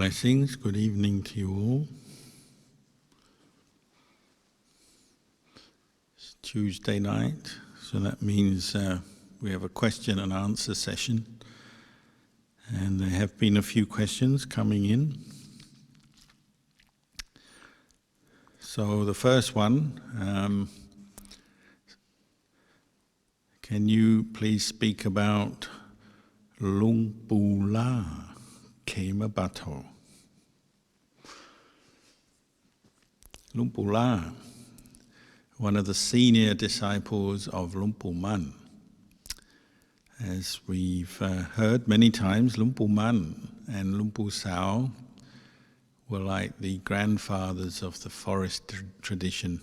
Blessings, good evening to you all. It's Tuesday night, so that means we have a question and answer session. And there have been a few questions coming in. So the first one, can you please speak about Luang Pu Man Khema Bato? Luang Pu Man, one of the senior disciples of Luang Pu Man. As we've heard many times, Luang Pu Man and Luang Pu Sao were like the grandfathers of the forest tradition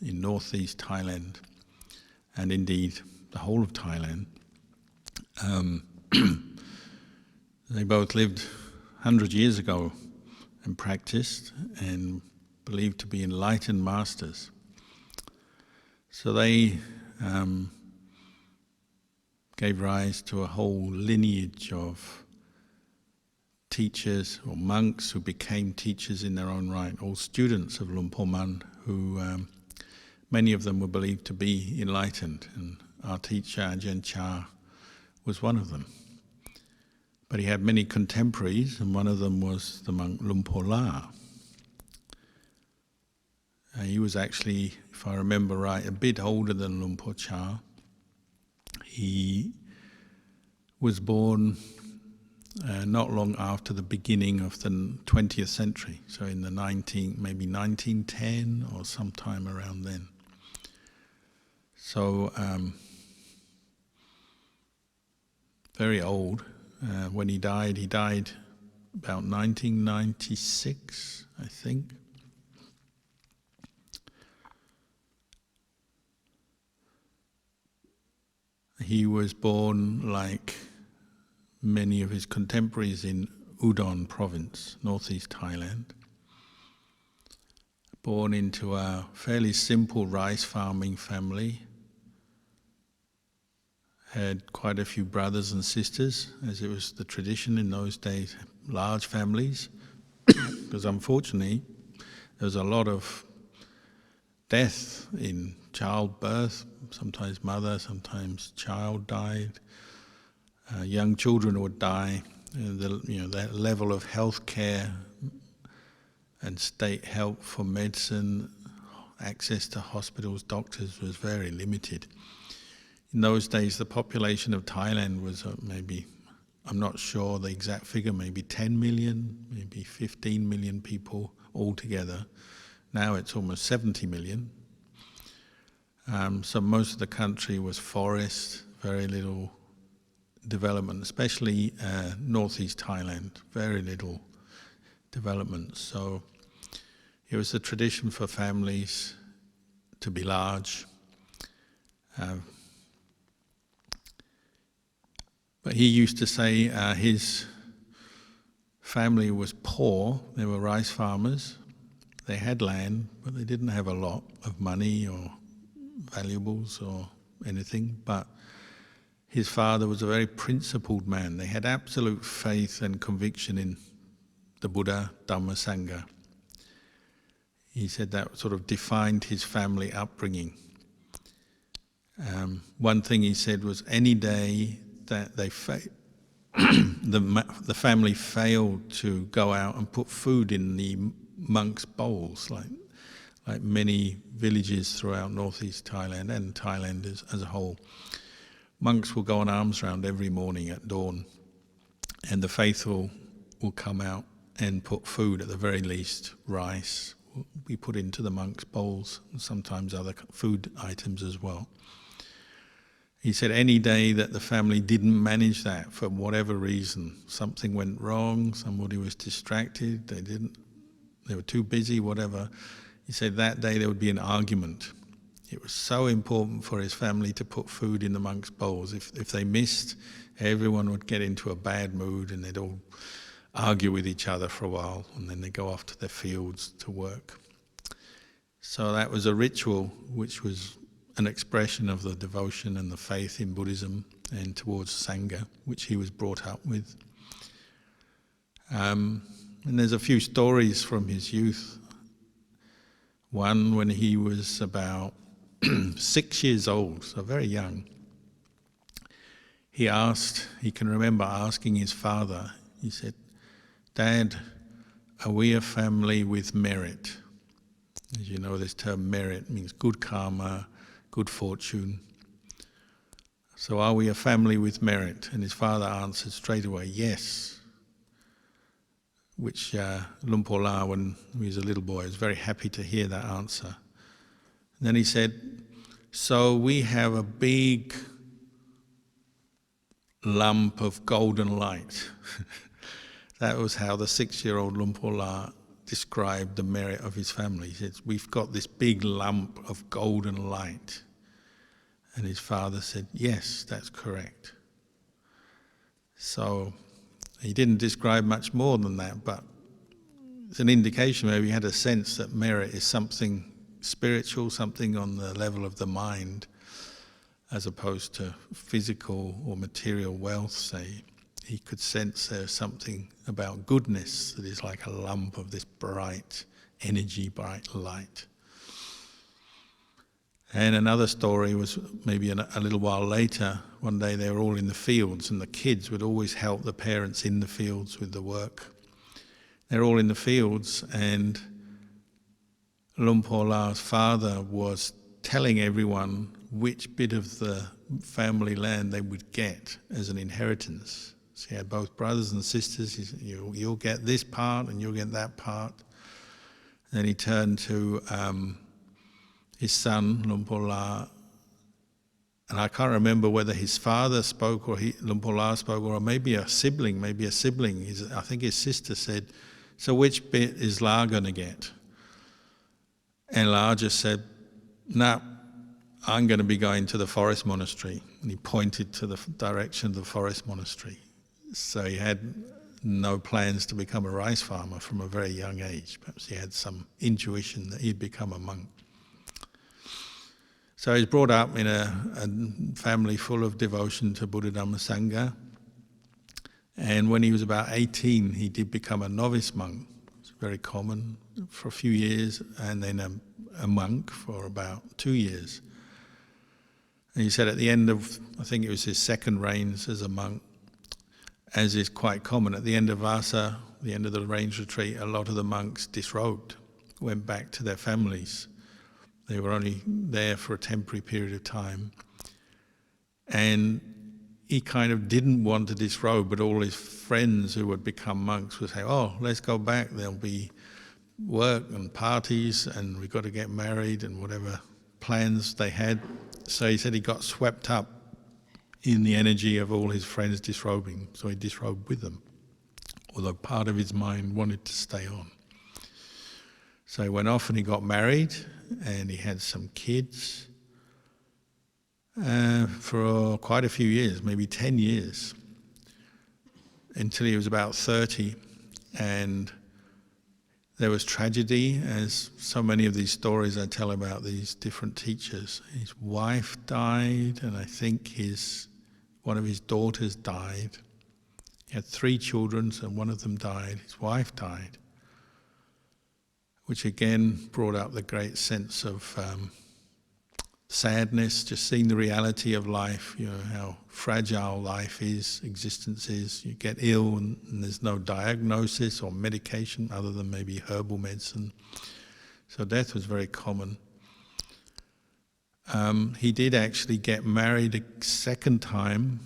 in northeast Thailand, and indeed the whole of Thailand. They both lived 100 years ago and practiced and believed to be enlightened masters. So they gave rise to a whole lineage of teachers or monks who became teachers in their own right, all students of Luang Pu Man, who many of them were believed to be enlightened, and our teacher Ajahn Kalyano was one of them. But he had many contemporaries, and one of them was the monk Luang Pu Man. He was actually, if I remember right, a bit older than Luang Pu Cha. He was born not long after the beginning of the 20th century, so in the maybe 1910 or sometime around then. So very old. When he died about 1996, I think. He was born, like many of his contemporaries, in Udon province, northeast Thailand. Born into a fairly simple rice farming family. Had quite a few brothers and sisters, as it was the tradition in those days, large families, because unfortunately there was a lot of death in childbirth. Sometimes mother, sometimes child died. Young children would die. That level of health care and state help for medicine, access to hospitals, doctors was very limited. In those days, the population of Thailand was maybe, I'm not sure the exact figure, maybe 10 million, maybe 15 million people altogether. Now it's almost 70 million. So most of the country was forest, very little development, especially northeast Thailand, very little development. So it was a tradition for families to be large. But he used to say his family was poor. They were rice farmers. They had land, but they didn't have a lot of money or valuables or anything. But his father was a very principled man. They had absolute faith and conviction in the Buddha, Dhamma, Sangha. He said that sort of defined his family upbringing. One thing he said was, any day that the family failed to go out and put food in the monks' bowls, like many villages throughout northeast Thailand and Thailand as a whole, monks will go on alms round every morning at dawn, and the faithful will come out and put food, at the very least rice, will be put into the monks' bowls, and sometimes other food items as well. He said any day that the family didn't manage that for whatever reason, something went wrong, somebody was distracted, they were too busy, whatever, he said that day there would be an argument. It was so important for his family to put food in the monks' bowls. If they missed, everyone would get into a bad mood and they'd all argue with each other for a while, and then they'd go off to their fields to work. So that was a ritual which was an expression of the devotion and the faith in Buddhism and towards Sangha, which he was brought up with. And there's a few stories from his youth. One when he was about 6 years old, so very young. He can remember asking his father, he said, "Dad, are we a family with merit?" As you know, this term merit means good karma, good fortune. So are we a family with merit? And his father answered straight away, yes. Which Luang Pu Man, when he was a little boy, was very happy to hear that answer. And then he said, so we have a big lump of golden light. That was how the 6-year-old Luang Pu Man described the merit of his family. He said, we've got this big lump of golden light. And his father said, yes, that's correct. So he didn't describe much more than that, but it's an indication maybe he had a sense that merit is something spiritual, something on the level of the mind, as opposed to physical or material wealth, say. He could sense there's something about goodness that is like a lump of this bright energy, bright light. And another story was maybe a little while later. One day they were all in the fields, and the kids would always help the parents in the fields with the work. They're all in the fields, and Luang Pu Man's father was telling everyone which bit of the family land they would get as an inheritance. So he had both brothers and sisters. He said, you'll get this part and you'll get that part. And then he turned to his son, Luang Pu Man, and I can't remember whether his father spoke or Luang Pu Man spoke, or maybe a sibling. I think his sister said, so which bit is La going to get? And La just said, nah, I'm going to be going to the forest monastery. And he pointed to the direction of the forest monastery. So he had no plans to become a rice farmer from a very young age. Perhaps he had some intuition that he'd become a monk. So he's brought up in a family full of devotion to Buddha, Dhamma, Sangha. And when he was about 18, he did become a novice monk. It's very common for a few years, and then a monk for about 2 years. And he said at the end of, I think it was his second reigns as a monk, as is quite common, at the end of Vasa, the end of the range retreat, a lot of the monks disrobed, went back to their families. They were only there for a temporary period of time. And he kind of didn't want to disrobe, but all his friends who would become monks would say, oh, let's go back, there'll be work and parties and we've got to get married and whatever plans they had. So he said he got swept up in the energy of all his friends disrobing, so he disrobed with them, although part of his mind wanted to stay on. So he went off and he got married, and he had some kids for quite a few years, maybe 10 years, until he was about 30. And there was tragedy, as so many of these stories I tell about these different teachers. His wife died, and I think one of his daughters died. He had 3 children, and one of them died. His wife died, which again brought up the great sense of sadness, just seeing the reality of life, how fragile life is, existence is. You get ill and there's no diagnosis or medication other than maybe herbal medicine. So death was very common. He did actually get married a second time,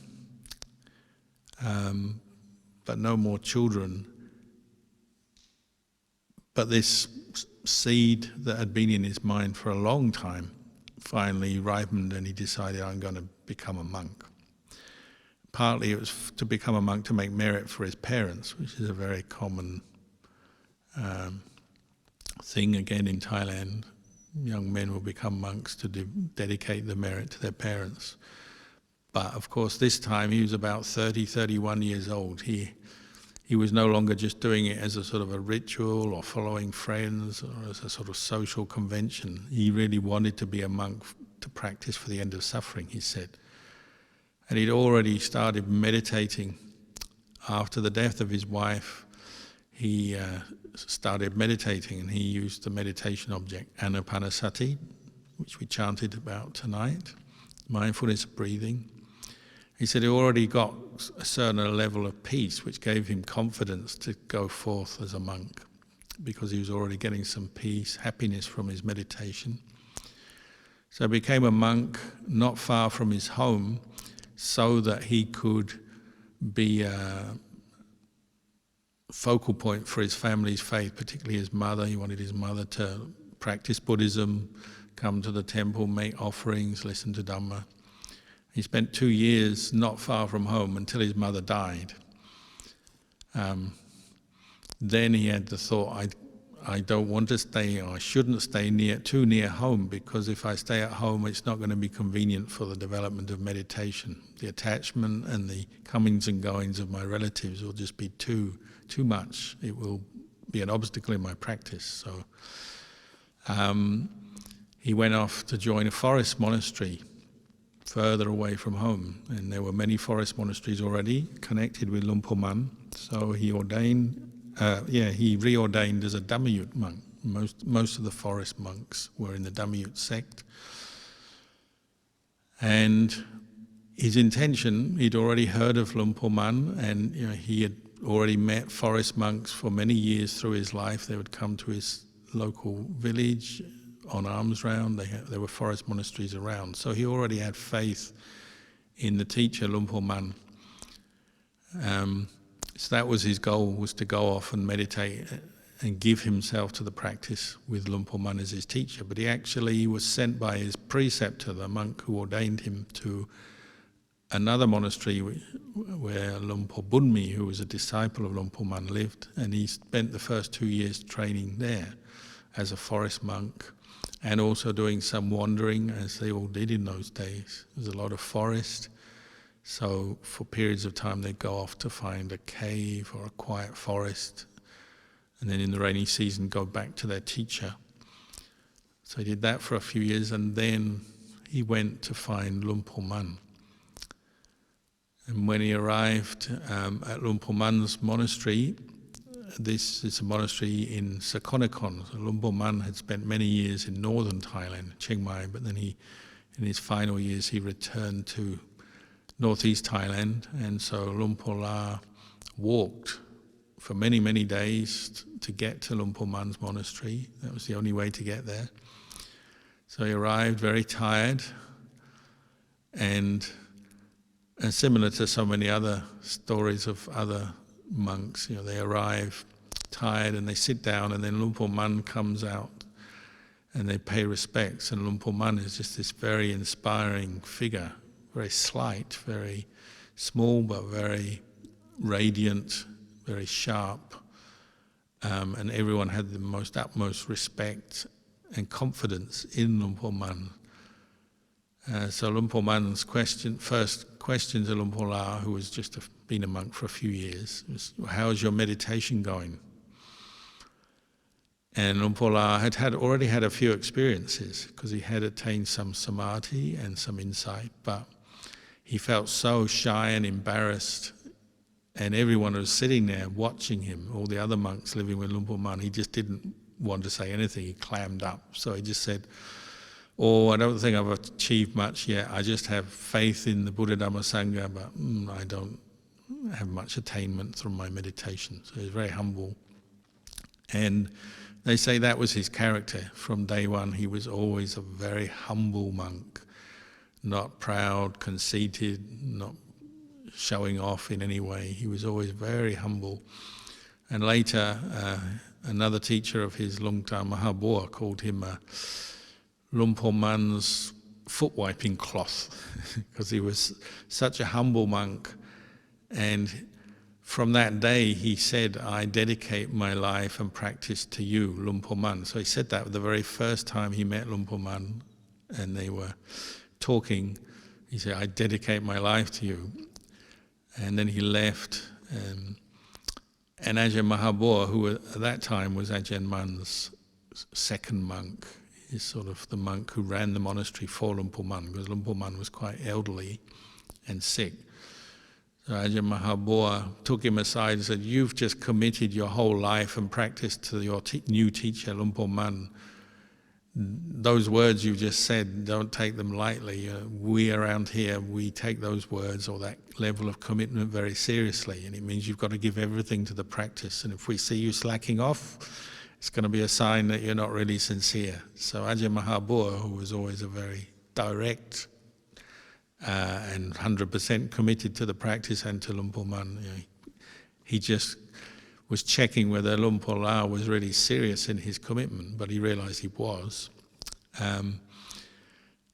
but no more children. But this seed that had been in his mind for a long time finally ripened, and he decided, I'm going to become a monk. Partly it was to become a monk to make merit for his parents, which is a very common thing again in Thailand. Young men will become monks to dedicate the merit to their parents. But of course this time he was about 30, 31 years old. He was no longer just doing it as a sort of a ritual or following friends or as a sort of social convention. He really wanted to be a monk to practice for the end of suffering, he said. And he'd already started meditating after the death of his wife. he started meditating, and he used the meditation object Anapanasati, which we chanted about tonight, mindfulness of breathing. He said he already got a certain level of peace, which gave him confidence to go forth as a monk, because he was already getting some peace, happiness from his meditation. So he became a monk not far from his home, so that he could be a focal point for his family's faith, particularly his mother. He wanted his mother to practice Buddhism, come to the temple, make offerings, listen to Dhamma. He spent 2 years not far from home until his mother died. Then he had the thought, I don't want to stay, or I shouldn't stay too near home, because if I stay at home, it's not going to be convenient for the development of meditation. The attachment and the comings and goings of my relatives will just be too much. It will be an obstacle in my practice. So he went off to join a forest monastery further away from home, and there were many forest monasteries already connected with Luang Pu Man. So he reordained as a Dhammayut monk. Most of the forest monks were in the Dhammayut sect. And his intention, he'd already heard of Luang Pu Man, and he had already met forest monks for many years through his life. They would come to his local village on alms round. There were forest monasteries around. So he already had faith in the teacher, Luang Pu Man. So that was his goal, was to go off and meditate and give himself to the practice with Luang Pu Man as his teacher. But he was sent by his preceptor, the monk who ordained him, to another monastery where Luang Pu Bunmi, who was a disciple of Luang Pu Man, lived. And he spent the first 2 years training there as a forest monk, and also doing some wandering, as they all did in those days. There's a lot of forest. So for periods of time they'd go off to find a cave or a quiet forest, and then in the rainy season go back to their teacher. So he did that for a few years, and then he went to find Luang Pu Man. And when he arrived at Luang Pu Man's monastery, this is a monastery in Sakonnakhon. So Luang Pu Man had spent many years in northern Thailand, Chiang Mai, but then in his final years he returned to northeast Thailand, and so Luang Pu La walked for many, many days to get to Luang Pu Man's monastery. That was the only way to get there. So he arrived very tired, and similar to so many other stories of other monks, they arrive tired and they sit down, and then Luang Pu Man comes out and they pay respects, and Luang Pu Man is just this very inspiring figure, very slight, very small, but very radiant, very sharp, and everyone had the utmost respect and confidence in Luang Pu Man. So Luang Pu Man's first question to Luang Pu La, who was just been a monk for a few years, was, "How's your meditation going?" And Luang Pu La had already had a few experiences, because he had attained some samadhi and some insight, but he felt so shy and embarrassed, and everyone was sitting there watching him, all the other monks living with Luang Pu Man. He just didn't want to say anything. He clammed up. So he just said, I don't think I've achieved much yet. I just have faith in the Buddha Dhamma Sangha, but I don't have much attainment through my meditation. So he's very humble. And they say that was his character. From day one, he was always a very humble monk, not proud, conceited, not showing off in any way. He was always very humble. And later, another teacher of his, Lungta Mahabua, called him Luang Pu Man's foot wiping cloth, because he was such a humble monk. And from that day, he said, "I dedicate my life and practice to you, Luang Pu Man." So he said that the very first time he met Luang Pu Man, and they were talking. He said, "I dedicate my life to you." And then he left. And Ajahn Mahabua, who at that time was Ajahn Mun's second monk, is sort of the monk who ran the monastery for Luang Pu Man, because Luang Pu Man was quite elderly and sick. So Ajahn Mahabua took him aside and said, "You've just committed your whole life and practice to your new teacher, Luang Pu Man. Those words you just said, don't take them lightly. We around here, we take those words or that level of commitment very seriously, and it means you've got to give everything to the practice. And if we see you slacking off, it's going to be a sign that you're not really sincere." So Ajahn Mahabua, who was always a very direct and 100% committed to the practice and to Luang Pu Man, he just was checking whether Luang Pu La was really serious in his commitment, but he realized he was. And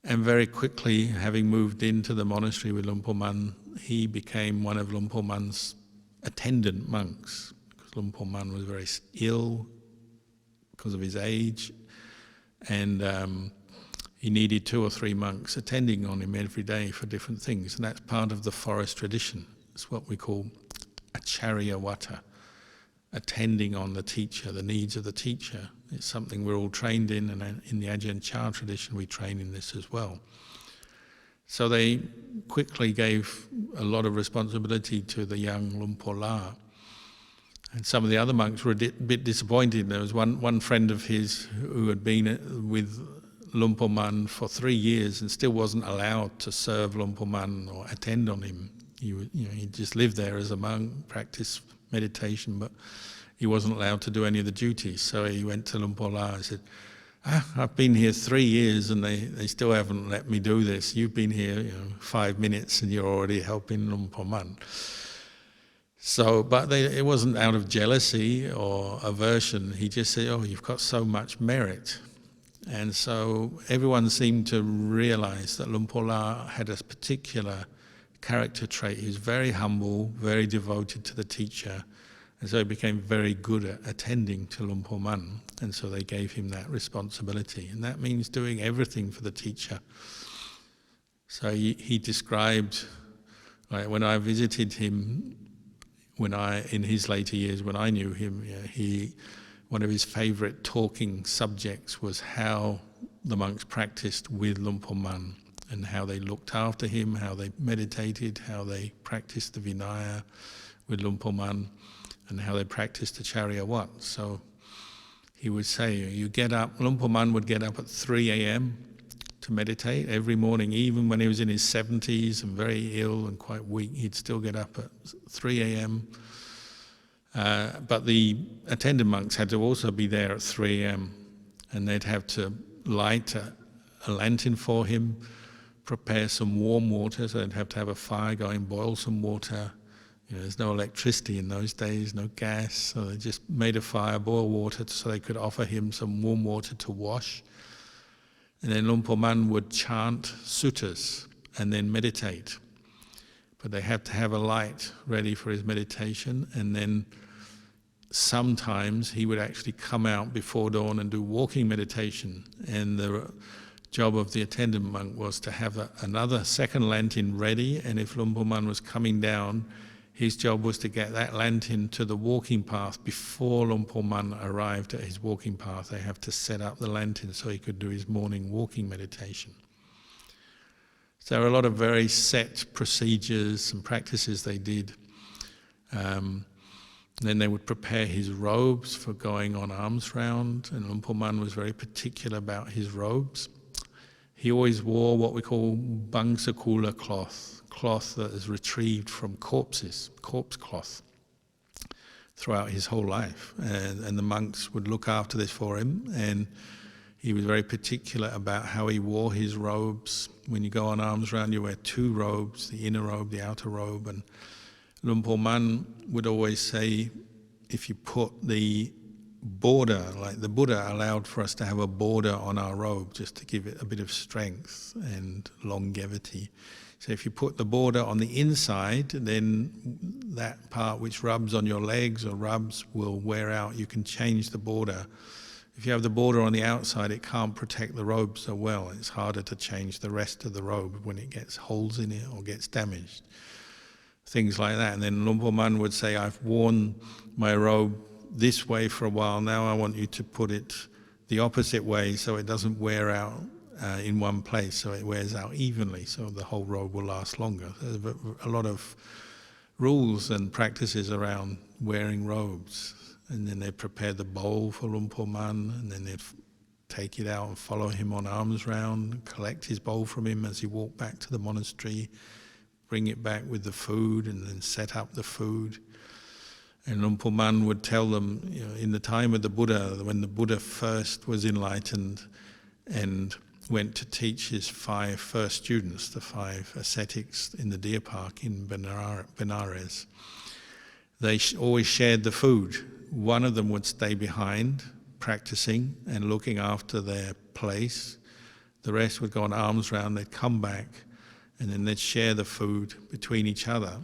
very quickly, having moved into the monastery with Luang Pu Man, he became one of Luang Pu Man's attendant monks, because Luang Pu Man was very ill because of his age, and he needed 2 or 3 monks attending on him every day for different things, and that's part of the forest tradition. It's what we call acharya vata, attending on the teacher, the needs of the teacher. It's something we're all trained in, and in the Ajahn Chah tradition we train in this as well. So they quickly gave a lot of responsibility to the young Luang Pu La. And some of the other monks were a bit disappointed. There was one friend of his who had been with Luang Pu Man for 3 years and still wasn't allowed to serve Luang Pu Man or attend on him. He just lived there as a monk, practiced meditation, but he wasn't allowed to do any of the duties. So he went to Luang Pu La and said, "I've been here 3 years and they still haven't let me do this. You've been here 5 minutes and you're already helping Luang Pu Man." So, but it wasn't out of jealousy or aversion. He just said, "Oh, you've got so much merit." And so everyone seemed to realize that Luang Pu La had a particular character trait. He was very humble, very devoted to the teacher, and so he became very good at attending to Luang Pu Man, and so they gave him that responsibility, and that means doing everything for the teacher. So he described, like, when I visited him, in his later years, when I knew him, one of his favourite talking subjects was how the monks practiced with Luang Pu Man, and how they looked after him, how they meditated, how they practiced the Vinaya with Luang Pu Man, and how they practiced the Acharya Vata. So he would say, you get up, Luang Pu Man would get up at 3 a.m. to meditate every morning, even when he was in his 70s and very ill and quite weak, he'd still get up at 3 a.m. But the attendant monks had to also be there at 3 a.m. and they'd have to light a lantern for him, prepare some warm water, so they'd have to have a fire going, boil some water. There's no electricity in those days, no gas, so they just made a fire, boiled water so they could offer him some warm water to wash. And then Luang Pu Man would chant suttas and then meditate. But they had to have a light ready for his meditation, and then sometimes he would actually come out before dawn and do walking meditation. And the job of the attendant monk was to have another second lantern ready, and if Luang Pu Man was coming down, his job was to get that lantern to the walking path before Luang Pu Man arrived at his walking path. They have to set up the lantern so he could do his morning walking meditation. So there are a lot of very set procedures and practices they did. Then they would prepare his robes for going on alms round, and Luang Pu Man was very particular about his robes. He always wore what we call bangsakula cloth that is retrieved from corpses, corpse cloth, throughout his whole life. And the monks would look after this for him, and he was very particular about how he wore his robes. When you go on alms round, you wear 2 robes, the inner robe, the outer robe, and Luang Pu Man would always say, if you put the border, like the Buddha allowed for us to have a border on our robe just to give it a bit of strength and longevity. So if you put the border on the inside, then that part which rubs on your legs or rubs will wear out. You can change the border. If you have the border on the outside, it can't protect the robe so well. It's harder to change the rest of the robe when it gets holes in it or gets damaged. Things like that. And then Luang Pu Man would say, I've worn my robe this way for a while, now I want you to put it the opposite way so it doesn't wear out in one place, so it wears out evenly, so the whole robe will last longer. There's a lot of rules and practices around wearing robes. And then they'd prepare the bowl for Luang Pu Man, and then they'd take it out and follow him on arms round, collect his bowl from him as he walked back to the monastery, bring it back with the food, and then set up the food. And Luang Pu Man would tell them, in the time of the Buddha, when the Buddha first was enlightened and went to teach his 5 first students, the 5 ascetics in the deer park in Benares, they always shared the food. One of them would stay behind, practicing and looking after their place. The rest would go on arms round, they'd come back, and then they'd share the food between each other.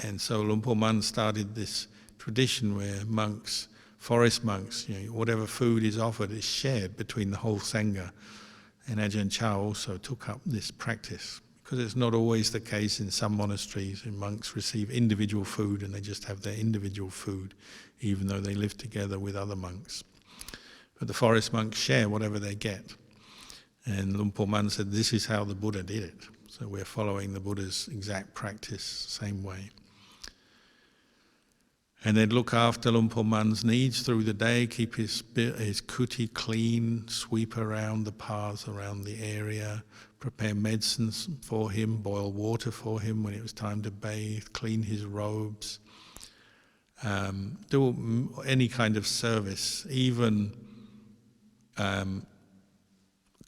And so Luang Pu Man started this tradition where monks, forest monks, whatever food is offered is shared between the whole Sangha. And Ajahn Chah also took up this practice, because it's not always the case in some monasteries, and monks receive individual food and they just have their individual food, even though they live together with other monks. But the forest monks share whatever they get. And Luang Pu Man said, this is how the Buddha did it. So we're following the Buddha's exact practice, same way. And they'd look after Luang Pu Man's needs through the day, keep his kuti clean, sweep around the paths around the area, prepare medicines for him, boil water for him when it was time to bathe, clean his robes, do any kind of service, even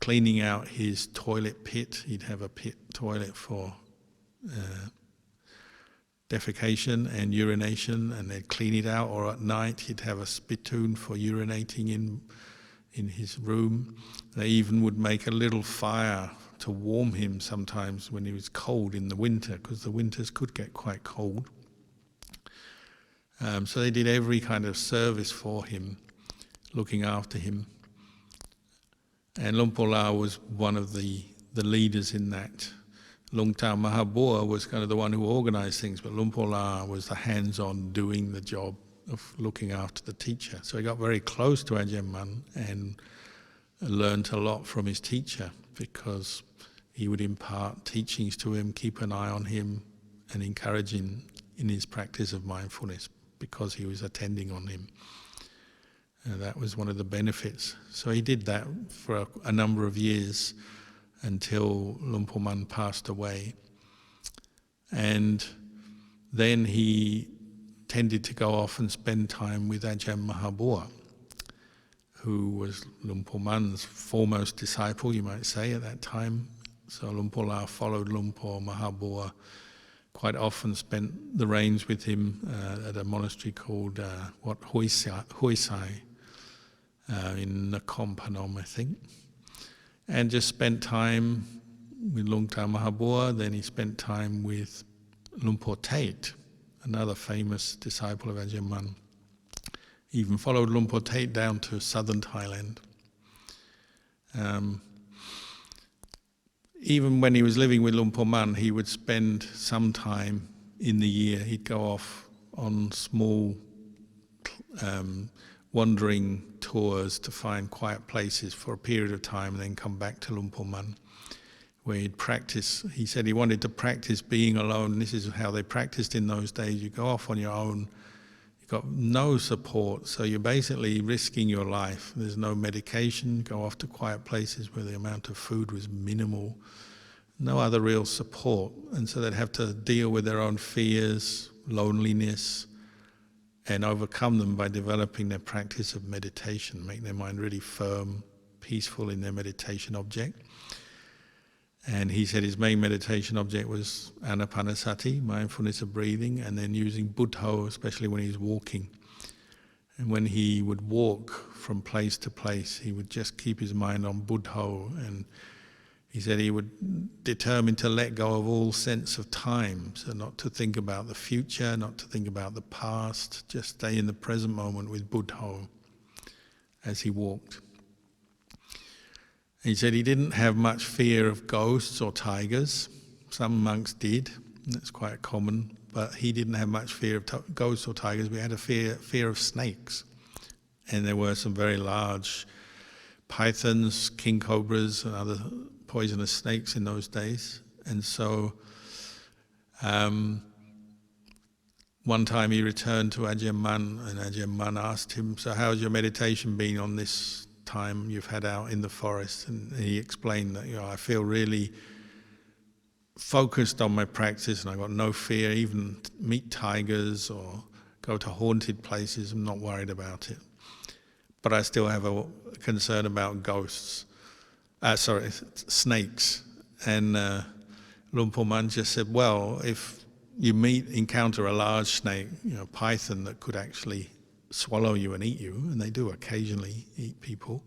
cleaning out his toilet pit. He'd have a pit toilet for defecation and urination, and they'd clean it out. Or at night he'd have a spittoon for urinating in his room. They even would make a little fire to warm him sometimes when he was cold in the winter, because the winters could get quite cold. So they did every kind of service for him, looking after him. And Luang Pu La was one of the leaders in that. Lung Tao Mahabua was kind of the one who organised things, but Luang Pu La was the hands-on doing the job of looking after the teacher. So he got very close to Ajahn Mun and learnt a lot from his teacher, because he would impart teachings to him, keep an eye on him, and encourage him in his practice of mindfulness, because he was attending on him. And that was one of the benefits. So he did that for a number of years until Luang Pu Man passed away. And then he tended to go off and spend time with Ajahn Mahabua, who was Luang Pu Man's foremost disciple, you might say, at that time. So Luang Pu La followed Luang Pu Mahabua, quite often spent the rains with him at a monastery called Hoi Sai in Nakhon Phanom, I think. And just spent time with Luang Tao Mahabua. Then he spent time with Luang Pu Tate, another famous disciple of Ajahn Mun. He even followed Luang Pu Tate down to southern Thailand. Even when he was living with Luang Pu Man, he would spend some time in the year. He'd go off on small wandering tours to find quiet places for a period of time, and then come back to Luang Pu Man, where he'd practice. He said he wanted to practice being alone. This is how they practiced in those days. You go off on your own, you've got no support, so you're basically risking your life. There's no medication. Go off to quiet places where the amount of food was minimal, no other real support. And so they'd have to deal with their own fears, loneliness, and overcome them by developing their practice of meditation, make their mind really firm, peaceful in their meditation object. And he said his main meditation object was anapanasati, mindfulness of breathing, and then using buddho, especially when he's walking. And when he would walk from place to place, he would just keep his mind on buddho. And he said he would determine to let go of all sense of time, so not to think about the future, not to think about the past, just stay in the present moment with buddho as he walked. He said he didn't have much fear of ghosts or tigers. Some monks did, that's quite common, but he didn't have much fear of ghosts or tigers. We had a fear of snakes. And there were some very large pythons, king cobras, and other poisonous snakes in those days. And so one time he returned to Ajahn Man, and Ajahn Man asked him, "So how's your meditation been on this time you've had out in the forest?" And he explained that, I feel really focused on my practice and I got no fear, even meet tigers or go to haunted places, I'm not worried about it. But I still have a concern about snakes. And Luang Pu Man just said, well, if you encounter a large snake, python that could actually swallow you and eat you, and they do occasionally eat people,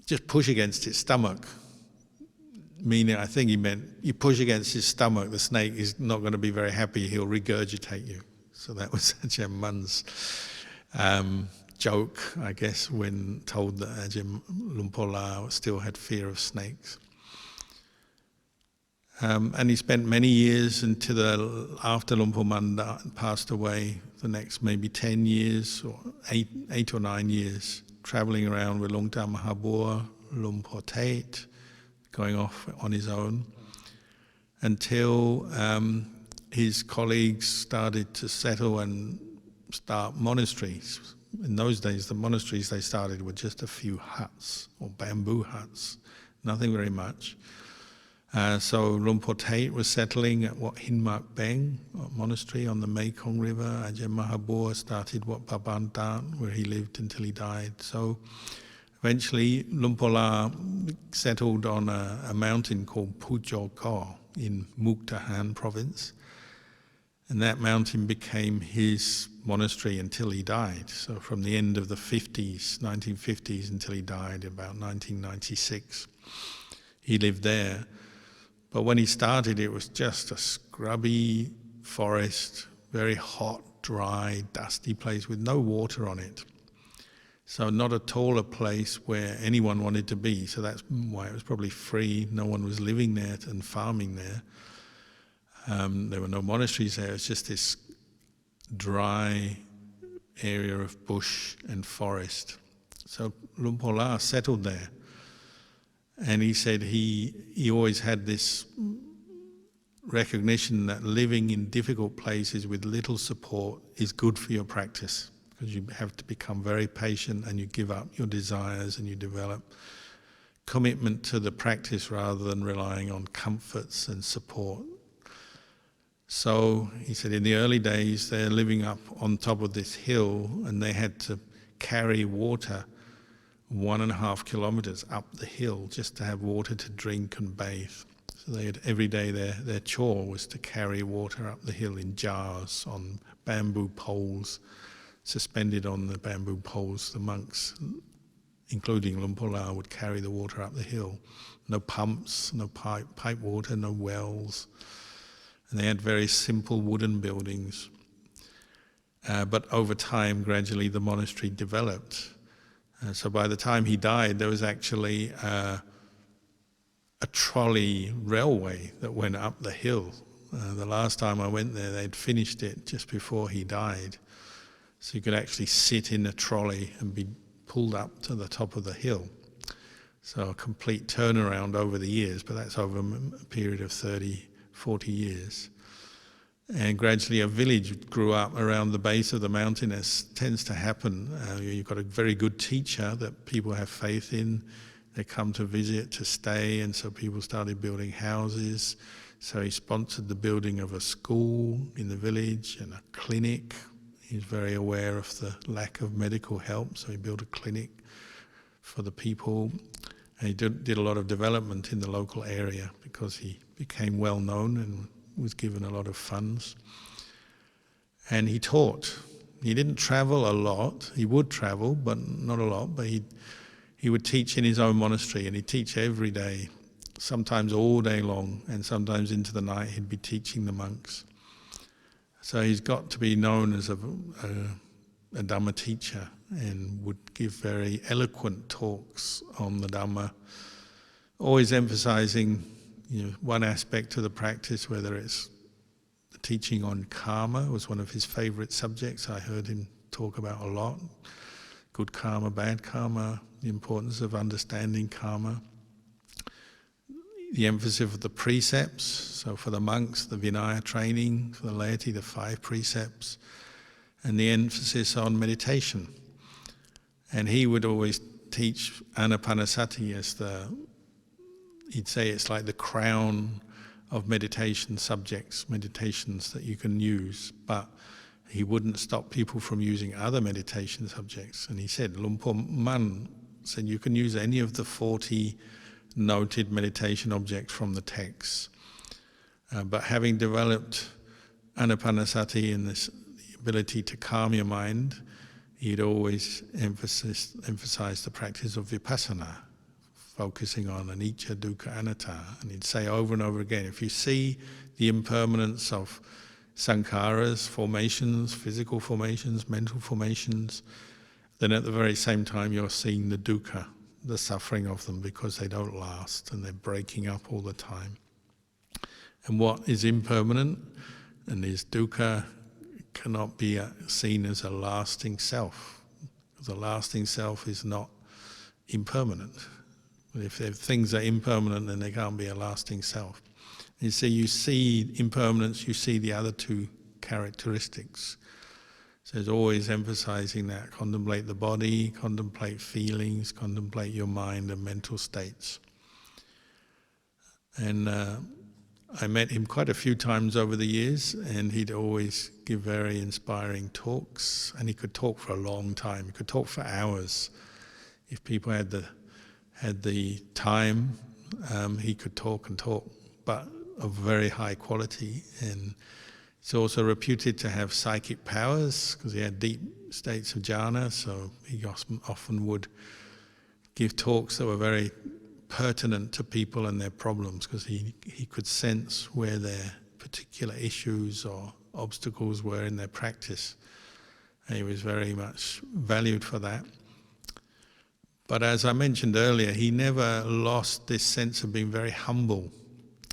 just push against its stomach. Meaning, I think he meant you push against his stomach, the snake is not going to be very happy, he'll regurgitate you. So that was Ajahn Mun's joke, I guess, when told that Ajahn Luang Pu La still had fear of snakes. And he spent many years after Luang Pu Man passed away, the next maybe 10 years or 8 or 9 years, travelling around with Luang Tam Mahabua, Luang Pu Tate, going off on his own, until his colleagues started to settle and start monasteries. In those days, the monasteries they started were just a few huts, or bamboo huts, nothing very much. So Luang Pu Tate was settling at Hin Mak Beng monastery on the Mekong River. Ajahn Mahabua started Paban Dan, where he lived until he died. So eventually, Luang Pu La settled on a mountain called Pujo Ko in Mukdahan province. And that mountain became his monastery until he died. So from the end of the 1950s, until he died about 1996, he lived there. But when he started, it was just a scrubby forest, very hot, dry, dusty place with no water on it. So not at all a place where anyone wanted to be. So that's why it was probably free. No one was living there and farming there. There were no monasteries there. It was just this dry area of bush and forest. So Luang Pu La settled there. And he said he always had this recognition that living in difficult places with little support is good for your practice, because you have to become very patient and you give up your desires and you develop commitment to the practice rather than relying on comforts and support. So he said in the early days they're living up on top of this hill and they had to carry water 1.5 kilometers up the hill just to have water to drink and bathe. So they had every day their chore was to carry water up the hill in jars on bamboo poles, suspended on the bamboo poles. The monks, including Luang Pu La, would carry the water up the hill. No pumps, no pipe water, no wells. And they had very simple wooden buildings. But over time, gradually the monastery developed. So by the time he died, there was actually a trolley railway that went up the hill. The last time I went there, they'd finished it just before he died. So you could actually sit in a trolley and be pulled up to the top of the hill. So a complete turnaround over the years, but that's over a period of 30, 40 years. And gradually a village grew up around the base of the mountain, as tends to happen. You've got a very good teacher that people have faith in. They come to visit, to stay, and so people started building houses. So he sponsored the building of a school in the village and a clinic. He's very aware of the lack of medical help, so he built a clinic for the people. And he did a lot of development in the local area because he became well known and was given a lot of funds. And he taught. He didn't travel a lot. He would travel, but not a lot. But he would teach in his own monastery, and he'd teach every day, sometimes all day long, and sometimes into the night he'd be teaching the monks. So he's got to be known as a Dhamma teacher and would give very eloquent talks on the Dhamma, always emphasizing one aspect of the practice, whether it's the teaching on karma was one of his favorite subjects. I heard him talk about a lot. Good karma, bad karma, the importance of understanding karma. the emphasis of the precepts. So for the monks, the Vinaya training, for the laity, the 5 precepts, and the emphasis on meditation. And he would always teach Anapanasati as he'd say it's like the crown of meditation subjects, meditations that you can use, but he wouldn't stop people from using other meditation subjects. And he said, Luang Pu Man said, you can use any of the 40 noted meditation objects from the texts. But having developed Anapanasati and the ability to calm your mind, he'd always emphasize the practice of vipassana, focusing on anicca, dukkha, anatta. And he'd say over and over again, if you see the impermanence of sankharas, formations, physical formations, mental formations, then at the very same time you're seeing the dukkha, the suffering of them, because they don't last and they're breaking up all the time. And what is impermanent and is dukkha cannot be seen as a lasting self. The lasting self is not impermanent. If things are impermanent, then they can't be a lasting self. You see impermanence, you see the other 2 characteristics. So it's always emphasizing that. Contemplate the body, contemplate feelings, contemplate your mind and mental states. And I met him quite a few times over the years, and he'd always give very inspiring talks, and he could talk for a long time. He could talk for hours. If people had the time, he could talk and talk, but of very high quality. And he's also reputed to have psychic powers because he had deep states of jhana, so he often would give talks that were very pertinent to people and their problems, because he could sense where their particular issues or obstacles were in their practice. And he was very much valued for that. But as I mentioned earlier, he never lost this sense of being very humble.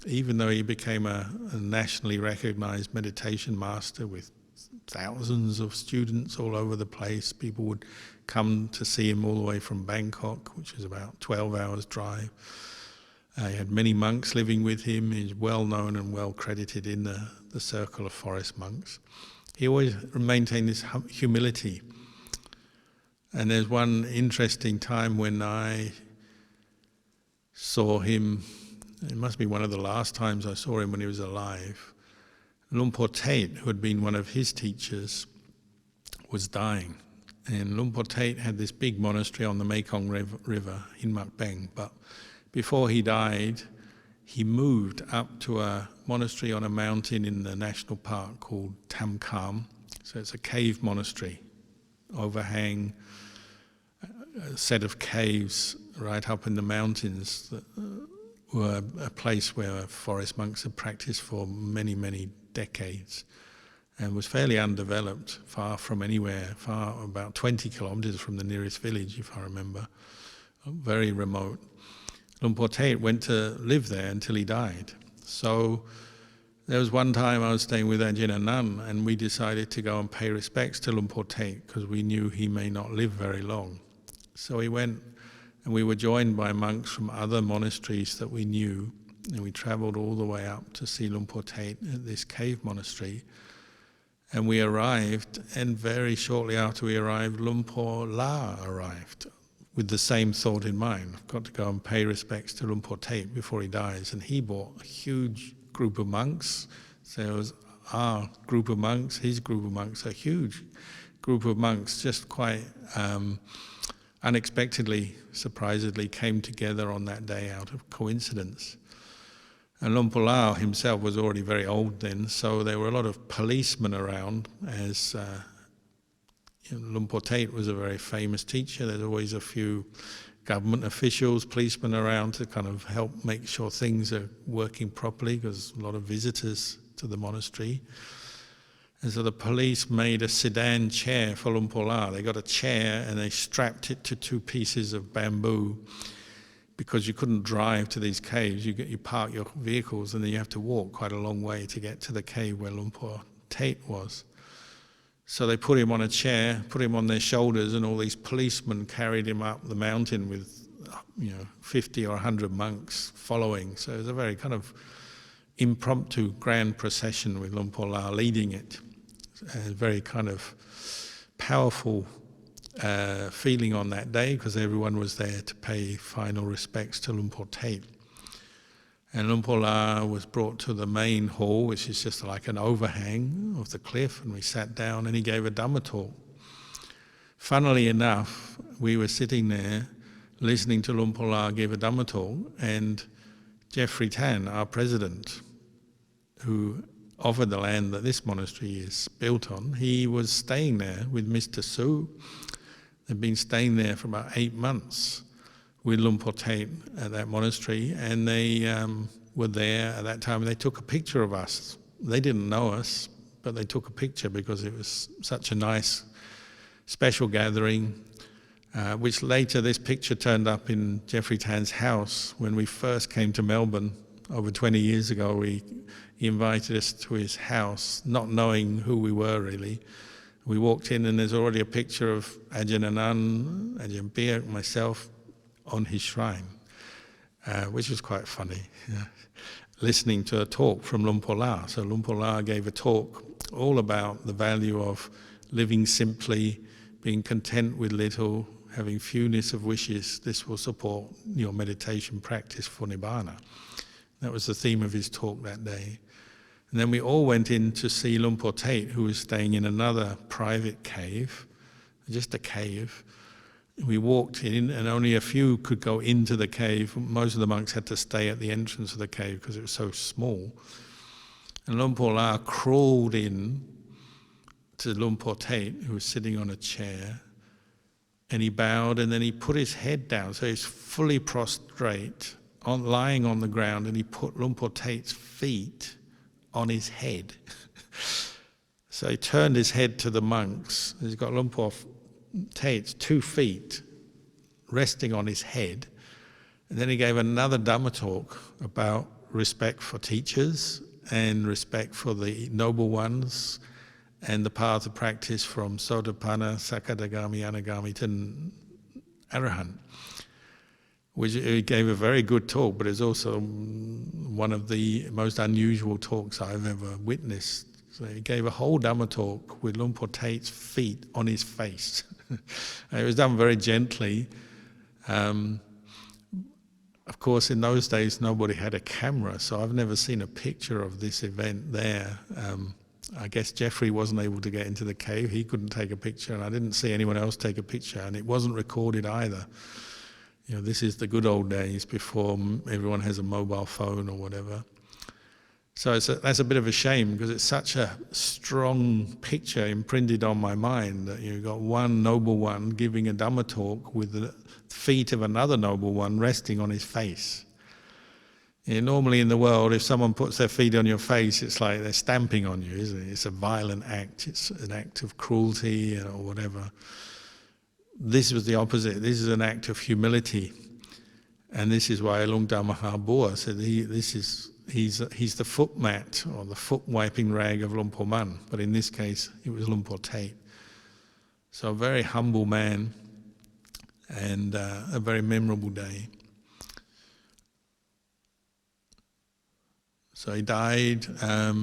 Even though he became a nationally recognized meditation master with thousands of students all over the place, people would come to see him all the way from Bangkok, which is about 12 hours drive. He had many monks living with him. He's well known and well credited in the circle of forest monks. He always maintained this humility. And there's one interesting time when I saw him. It must be one of the last times I saw him when he was alive. Luang Pu Tate, who had been one of his teachers, was dying. And Luang Pu Tate had this big monastery on the Mekong River in Mak Beng. But before he died, he moved up to a monastery on a mountain in the national park called Tam Kam. So it's a cave monastery, overhang, a set of caves right up in the mountains that were a place where forest monks had practiced for many, many decades, and was fairly undeveloped, far from anywhere, about 20 kilometers from the nearest village, if I remember, very remote. Luang Pu Tate went to live there until he died. So there was one time I was staying with Ajahn Kalyano, and we decided to go and pay respects to Luang Pu Tate because we knew he may not live very long. So we went, and we were joined by monks from other monasteries that we knew, and we travelled all the way up to see Luang Pu Tate at this cave monastery. And we arrived, and very shortly after we arrived, Luang Pu La arrived with the same thought in mind. I've got to go and pay respects to Luang Pu Tate before he dies. And he brought a huge group of monks. So it was our group of monks, his group of monks, a huge group of monks, just quite unexpectedly, surprisingly, came together on that day out of coincidence. And Luang Pu Lao himself was already very old then, so there were a lot of policemen around, as Luang Pu Tate was a very famous teacher. There's always a few government officials, policemen around to kind of help make sure things are working properly, because a lot of visitors to the monastery. And so the police made a sedan chair for Luang Pu Lao. They got a chair and they strapped it to 2 pieces of bamboo, because you couldn't drive to these caves. You park your vehicles and then you have to walk quite a long way to get to the cave where Luang Pu Tate was. So they put him on a chair, put him on their shoulders, and all these policemen carried him up the mountain with 50 or 100 monks following. So it was a very kind of impromptu grand procession with Luang Pu La leading it. A very kind of powerful feeling on that day, because everyone was there to pay final respects to Luang Pu Tate. And Luang Pu La was brought to the main hall, which is just like an overhang of the cliff, and we sat down and he gave a Dhamma talk. Funnily enough, we were sitting there listening to Luang Pu La give a Dhamma talk, and Jeffrey Tan, our president, who offered the land that this monastery is built on, he was staying there with Mr. Su. They'd been staying there for about 8 months with Luang Pu Tate at that monastery, and they were there at that time, and they took a picture of us. They didn't know us, but they took a picture because it was such a nice, special gathering, which later this picture turned up in Jeffrey Tan's house when we first came to Melbourne over 20 years ago. He invited us to his house, not knowing who we were really. We walked in and there's already a picture of Ajahn Anand, Ajahn Birk, myself on his shrine, which was quite funny. Listening to a talk from Luang Pu La. So Luang Pu La gave a talk all about the value of living simply, being content with little, having fewness of wishes. This will support your meditation practice for Nibbana. That was the theme of his talk that day. And then we all went in to see Luang Pu Tate, who was staying in another private cave, just a cave. We walked in and only a few could go into the cave. Most of the monks had to stay at the entrance of the cave because it was so small. And Luang Pu La crawled in to Luang Pu Tate, who was sitting on a chair, and he bowed and then he put his head down, so he's fully prostrate, lying on the ground, and he put Luang Pu Tate's feet on his head. So he turned his head to the monks. He's got Luang Pu Tate's 2 feet resting on his head. And then he gave another Dhamma talk about respect for teachers and respect for the noble ones and the path of practice from Sotapanna, Sakadagami, Anagami to Arahant. Which he gave a very good talk, but it's also one of the most unusual talks I've ever witnessed. So he gave a whole Dhamma talk with Luang Pu Tate's feet on his face. It was done very gently. Of course, in those days, nobody had a camera, so I've never seen a picture of this event there. I guess Jeffrey wasn't able to get into the cave. He couldn't take a picture, and I didn't see anyone else take a picture, and it wasn't recorded either. This is the good old days before everyone has a mobile phone or whatever. So that's a bit of a shame, because it's such a strong picture imprinted on my mind that you've got one noble one giving a Dhamma talk with the feet of another noble one resting on his face. Normally in the world, if someone puts their feet on your face, it's like they're stamping on you, isn't it? It's a violent act. It's an act of cruelty or whatever. This was the opposite. This is an act of humility. And this is why Long Dhamma Bua said he's the foot mat or the foot wiping rag of Luang Pu Man. But in this case, it was Luang Pu Tate. So a very humble man and a very memorable day. So he died a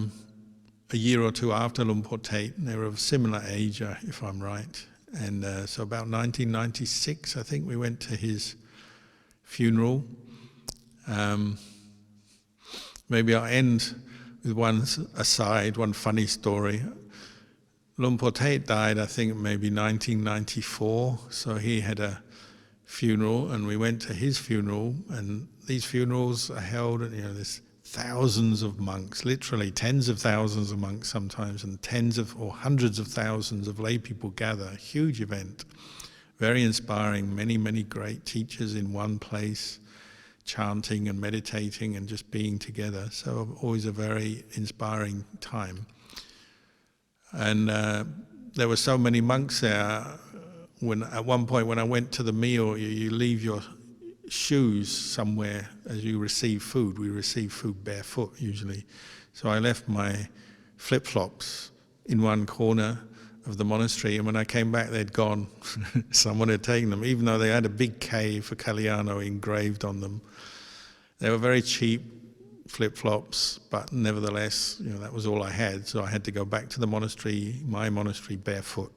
year or two after Luang Pu Tate. They were of similar age, if I'm right. And so about 1996, I think, we went to his funeral. Maybe I'll end with one aside, one funny story. Luang Pu Tate died, I think, maybe 1994. So he had a funeral, and we went to his funeral. And these funerals are held, there's thousands of monks, literally tens of thousands of monks sometimes, and tens of or hundreds of thousands of lay people gather. A huge event, very inspiring, many, many great teachers in one place, chanting and meditating and just being together. So always a very inspiring time. And there were so many monks there. At one point when I went to the meal, you leave your shoes somewhere as you receive food. We receive food barefoot usually. So I left my flip-flops in one corner of the monastery, and when I came back they'd gone. Someone had taken them, even though they had a big K for Kalyano engraved on them. They were very cheap flip-flops, but nevertheless, that was all I had, so I had to go back to the monastery, my monastery, barefoot.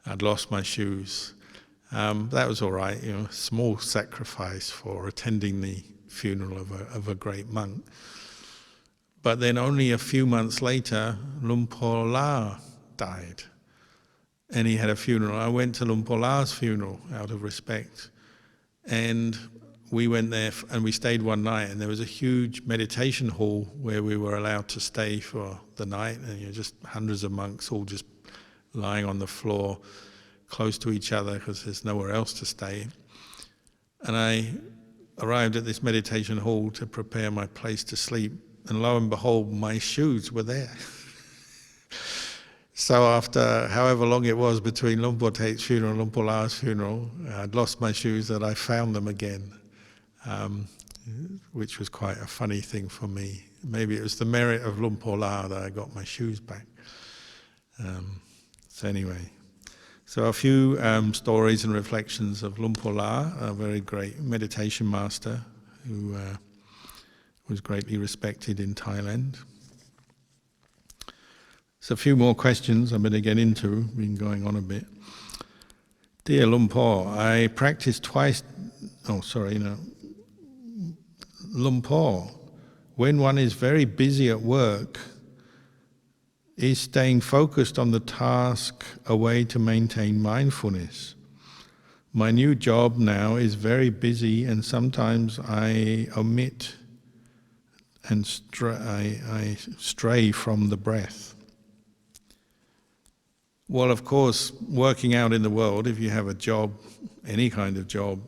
I'd lost my shoes. That was all right, small sacrifice for attending the funeral of a great monk. But then only a few months later, Luang Pu Man died. And he had a funeral. I went to Luang Pu Man's funeral out of respect. And we went there and we stayed one night, and there was a huge meditation hall where we were allowed to stay for the night, and just hundreds of monks all just lying on the floor close to each other because there's nowhere else to stay. And I arrived at this meditation hall to prepare my place to sleep, and lo and behold, my shoes were there. So after however long it was between Luang Pu Te's funeral and Luang Pu Man's funeral, I'd lost my shoes, and I found them again, which was quite a funny thing for me. Maybe it was the merit of Luang Pu Man that I got my shoes back. So anyway, so a few stories and reflections of Luang Pu Man, a very great meditation master who was greatly respected in Thailand. So a few more questions I better get into, been going on a bit. Dear Luang Pu, I practiced twice, Luang Pu, when one is very busy at work, is staying focused on the task a way to maintain mindfulness? My new job now is very busy, and sometimes I omit and I stray from the breath. Well, of course, working out in the world, if you have a job, any kind of job,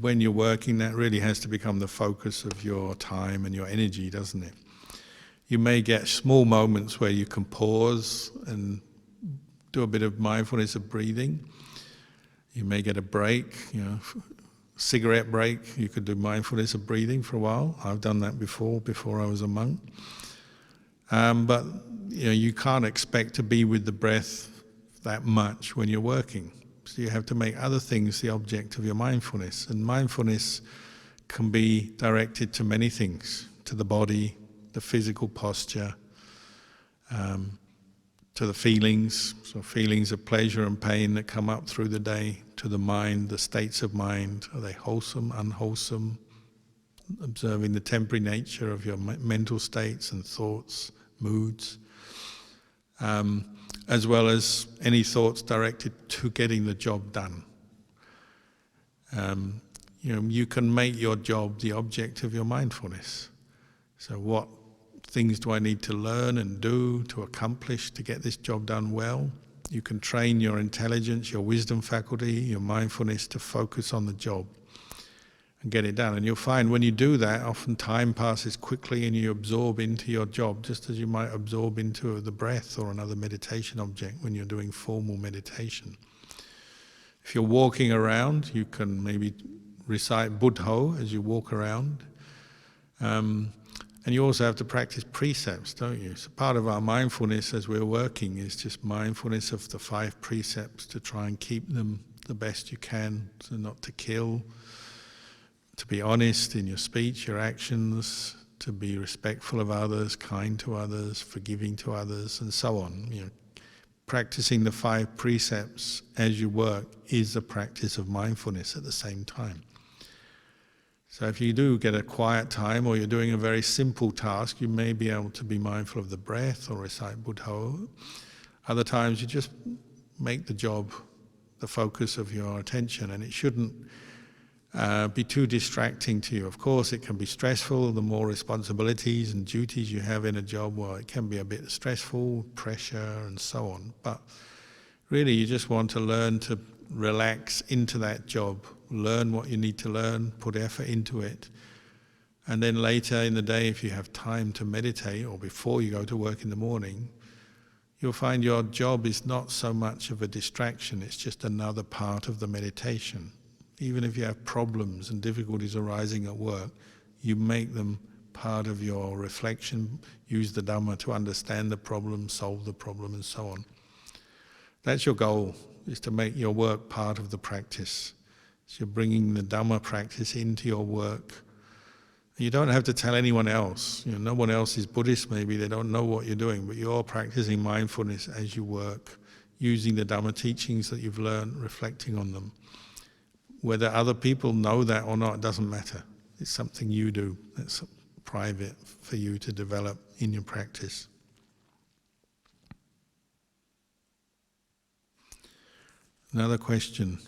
when you're working, that really has to become the focus of your time and your energy, doesn't it? You may get small moments where you can pause and do a bit of mindfulness of breathing. You may get a break, cigarette break. You could do mindfulness of breathing for a while. I've done that before I was a monk. But you can't expect to be with the breath that much when you're working. So you have to make other things the object of your mindfulness. And mindfulness can be directed to many things, to the body, the physical posture, to the feelings, so feelings of pleasure and pain that come up through the day, to the mind, the states of mind, are they wholesome, unwholesome, observing the temporary nature of your mental states and thoughts, moods, as well as any thoughts directed to getting the job done. You can make your job the object of your mindfulness. So what things do I need to learn and do to accomplish to get this job done well? You can train your intelligence, your wisdom faculty, your mindfulness to focus on the job and get it done. And you'll find when you do that, often time passes quickly and you absorb into your job, just as you might absorb into the breath or another meditation object when you're doing formal meditation. If you're walking around, you can maybe recite Buddho as you walk around. And you also have to practice precepts, don't you? So part of our mindfulness as we're working is just mindfulness of the 5 precepts, to try and keep them the best you can, so not to kill, to be honest in your speech, your actions, to be respectful of others, kind to others, forgiving to others, and so on. Practicing the 5 precepts as you work is a practice of mindfulness at the same time. So if you do get a quiet time or you're doing a very simple task, you may be able to be mindful of the breath or recite Buddho. Other times you just make the job the focus of your attention, and it shouldn't be too distracting to you. Of course, it can be stressful. The more responsibilities and duties you have in a job, well, it can be a bit stressful, pressure and so on. But really you just want to learn to relax into that job, learn what you need to learn, put effort into it. And then later in the day, if you have time to meditate, or before you go to work in the morning, you'll find your job is not so much of a distraction, it's just another part of the meditation. Even if you have problems and difficulties arising at work, you make them part of your reflection. Use the Dhamma to understand the problem, solve the problem, and so on. That's your goal, is to make your work part of the practice. So you're bringing the Dhamma practice into your work. You don't have to tell anyone else. No one else is Buddhist maybe, they don't know what you're doing, but you're practicing mindfulness as you work, using the Dhamma teachings that you've learned, reflecting on them. Whether other people know that or not, it doesn't matter. It's something you do that's private for you to develop in your practice. Another question.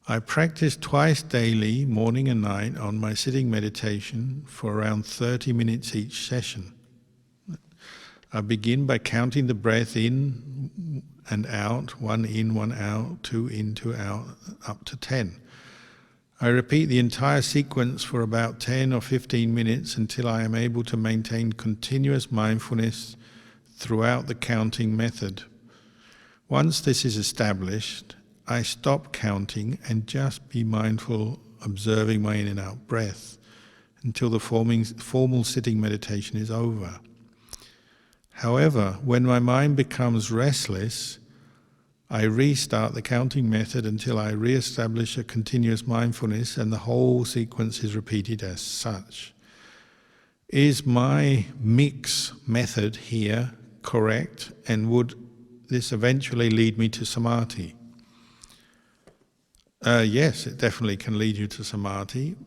I practice twice daily, morning and night, on my sitting meditation for around 30 minutes each session. I begin by counting the breath in and out, 1 in, 1 out, 2 in, 2 out, up to 10. I repeat the entire sequence for about 10 or 15 minutes until I am able to maintain continuous mindfulness throughout the counting method. Once this is established, I stop counting and just be mindful, observing my in and out breath until the formal sitting meditation is over. However, when my mind becomes restless, I restart the counting method until I re-establish a continuous mindfulness and the whole sequence is repeated as such. Is my mix method here correct, and would this eventually lead me to samadhi? Yes, it definitely can lead you to samadhi,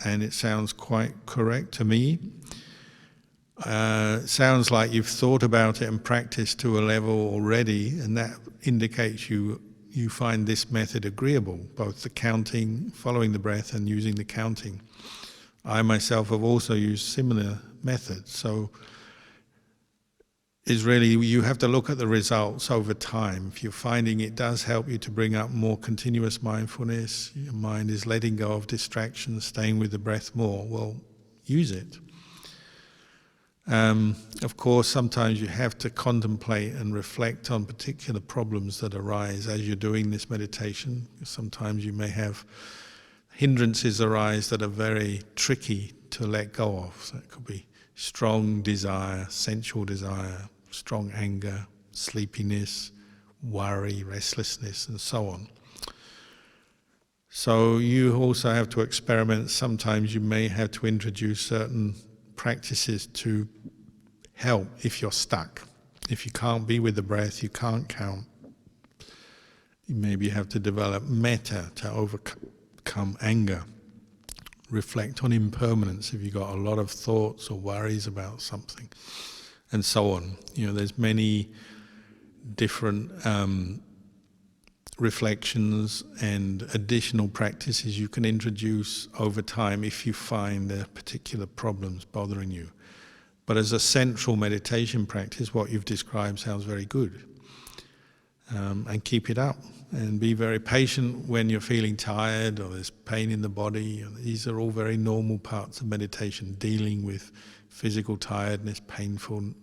and it sounds quite correct to me. It sounds like you've thought about it and practiced to a level already, and that indicates you find this method agreeable, both the counting, following the breath, and using the counting. I myself have also used similar methods, so is really, you have to look at the results over time. If you're finding it does help you to bring up more continuous mindfulness, your mind is letting go of distractions, staying with the breath more, well, use it. Of course, sometimes you have to contemplate and reflect on particular problems that arise as you're doing this meditation. Sometimes you may have hindrances arise that are very tricky to let go of. So it could be strong desire, sensual desire, strong anger, sleepiness, worry, restlessness, and so on. So you also have to experiment. Sometimes you may have to introduce certain practices to help if you're stuck. If you can't be with the breath, you can't count. You maybe have to develop metta to overcome anger. Reflect on impermanence if you've got a lot of thoughts or worries about something, and so on. There's many different reflections and additional practices you can introduce over time if you find there are particular problems bothering you. But as a central meditation practice, what you've described sounds very good. And keep it up, and be very patient when you're feeling tired or there's pain in the body. These are all very normal parts of meditation, dealing with physical tiredness, painful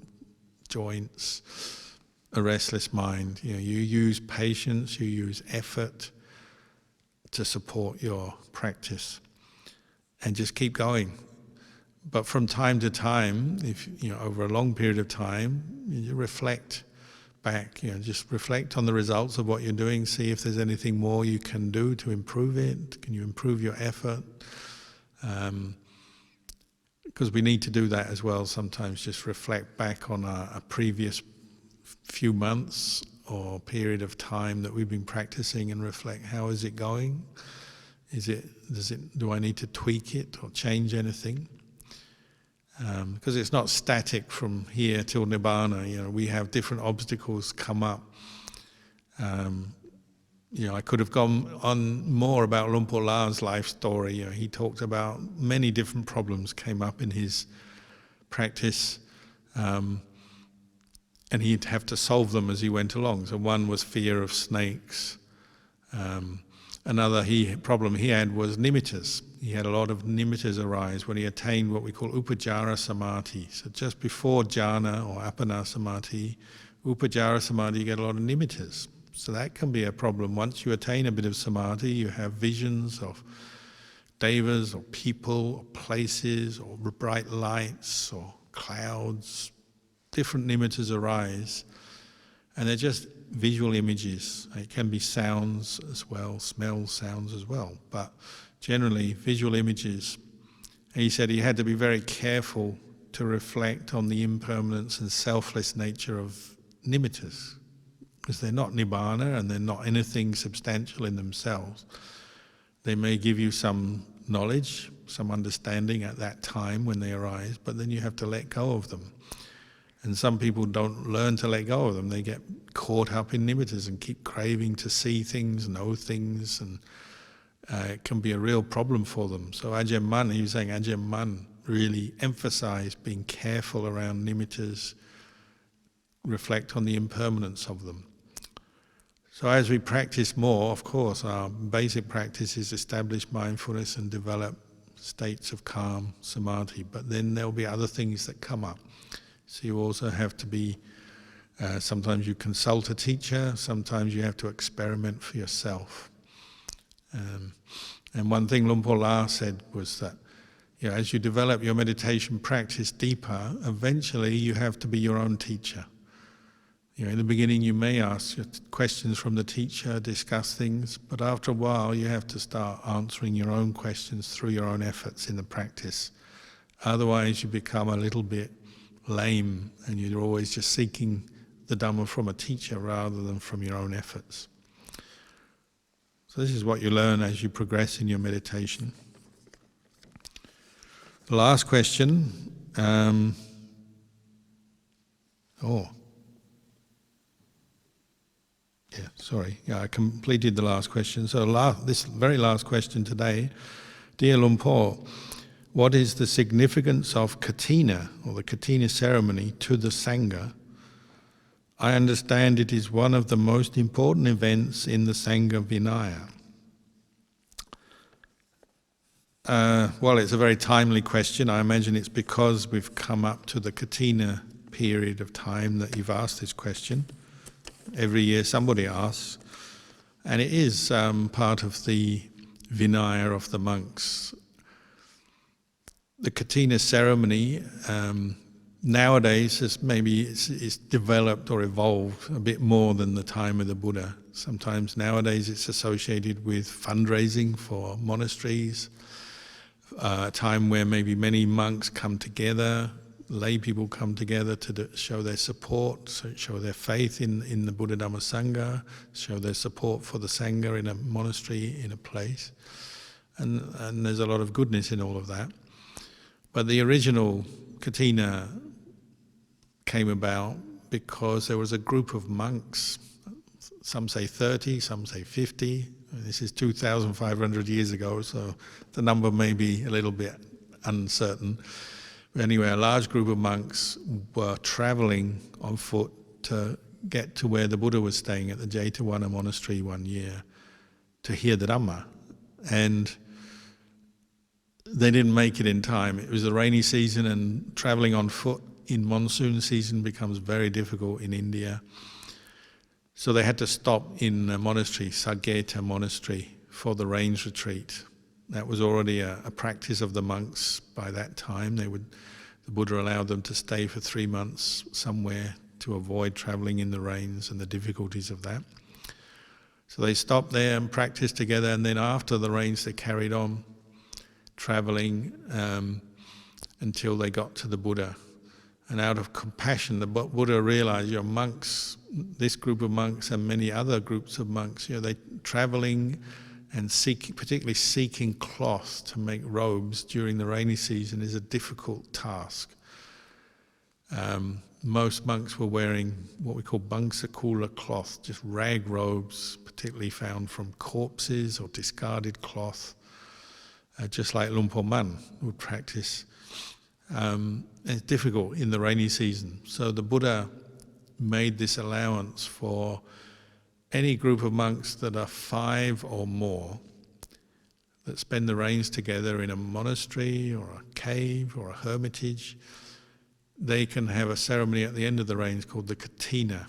joints, a restless mind. You use patience, you use effort to support your practice, and just keep going. But from time to time, if over a long period of time, you reflect back, just reflect on the results of what you're doing, see if there's anything more you can do to improve it. Can you improve your effort? Because we need to do that as well sometimes, just reflect back on a previous few months or period of time that we've been practicing and reflect, how is it going? Do I need to tweak it or change anything? Because it's not static from here till Nibbana. We have different obstacles come up. I could have gone on more about Luang Pu Man's life story. He talked about many different problems came up in his practice, and he'd have to solve them as he went along. So one was fear of snakes. Another problem he had was nimittas. He had a lot of nimittas arise when he attained what we call upajjhara samadhi. So just before jhana or appana samadhi, upajjhara samadhi, you get a lot of nimittas. So that can be a problem. Once you attain a bit of samadhi, you have visions of devas or people or places or bright lights or clouds. Different nimittas arise, and they're just visual images. It can be sounds as well, smells, sounds as well, but generally visual images. And he said he had to be very careful to reflect on the impermanence and selfless nature of nimittas, because they're not nibbana and they're not anything substantial in themselves. They may give you some knowledge, some understanding at that time when they arise, but then you have to let go of them. And some people don't learn to let go of them. They get caught up in nimittas and keep craving to see things, know things, and it can be a real problem for them. So Ajahn Man, he was saying Ajahn Man really emphasized being careful around nimittas, reflect on the impermanence of them. So as we practice more, of course, our basic practice is establish mindfulness and develop states of calm, samadhi, but then there'll be other things that come up. So you also have to be, sometimes you consult a teacher, sometimes you have to experiment for yourself. And one thing Luang Pu Man said was that, as you develop your meditation practice deeper, eventually you have to be your own teacher. In the beginning you may ask questions from the teacher, discuss things, but after a while you have to start answering your own questions through your own efforts in the practice. Otherwise you become a little bit lame and you're always just seeking the Dhamma from a teacher rather than from your own efforts. So this is what you learn as you progress in your meditation. The last question, I completed the last question. So this very last question today, Dear Luang Pu, what is the significance of Kathina, or the Kathina ceremony, to the Sangha? I understand it is one of the most important events in the Sangha Vinaya. Well, it's a very timely question. I imagine it's because we've come up to the Kathina period of time that you've asked this question. Every year somebody asks, and it is part of the Vinaya of the monks. The Kathina ceremony nowadays is developed or evolved a bit more than the time of the Buddha. Sometimes nowadays it's associated with fundraising for monasteries, a time where maybe many monks come together, lay people come together to show their support, show their faith in the Buddha Dhamma Sangha, show their support for the Sangha in a monastery, in a place. And there's a lot of goodness in all of that. But the original Kathina came about because there was a group of monks, some say 30, some say 50. This is 2,500 years ago, so the number may be a little bit uncertain. But anyway, a large group of monks were travelling on foot to get to where the Buddha was staying at the Jetavana Monastery one year to hear the Dhamma. And they didn't make it in time. It was the rainy season, and travelling on foot in monsoon season becomes very difficult in India. So they had to stop in a monastery, Saggeta Monastery, for the rains retreat. That was already a practice of the monks by that time. The Buddha allowed them to stay for 3 months somewhere to avoid travelling in the rains and the difficulties of that. So they stopped there and practiced together, and then after the rains they carried on travelling until they got to the Buddha. And out of compassion, the Buddha realized, monks, this group of monks and many other groups of monks, they're traveling and particularly seeking cloth to make robes during the rainy season is a difficult task. Most monks were wearing what we call bangsakula cloth, just rag robes, particularly found from corpses or discarded cloth, just like Luang Pu Man would practice. It's difficult in the rainy season. So the Buddha made this allowance for any group of monks that are 5 or more that spend the rains together in a monastery or a cave or a hermitage. They can have a ceremony at the end of the rains called the Kathina,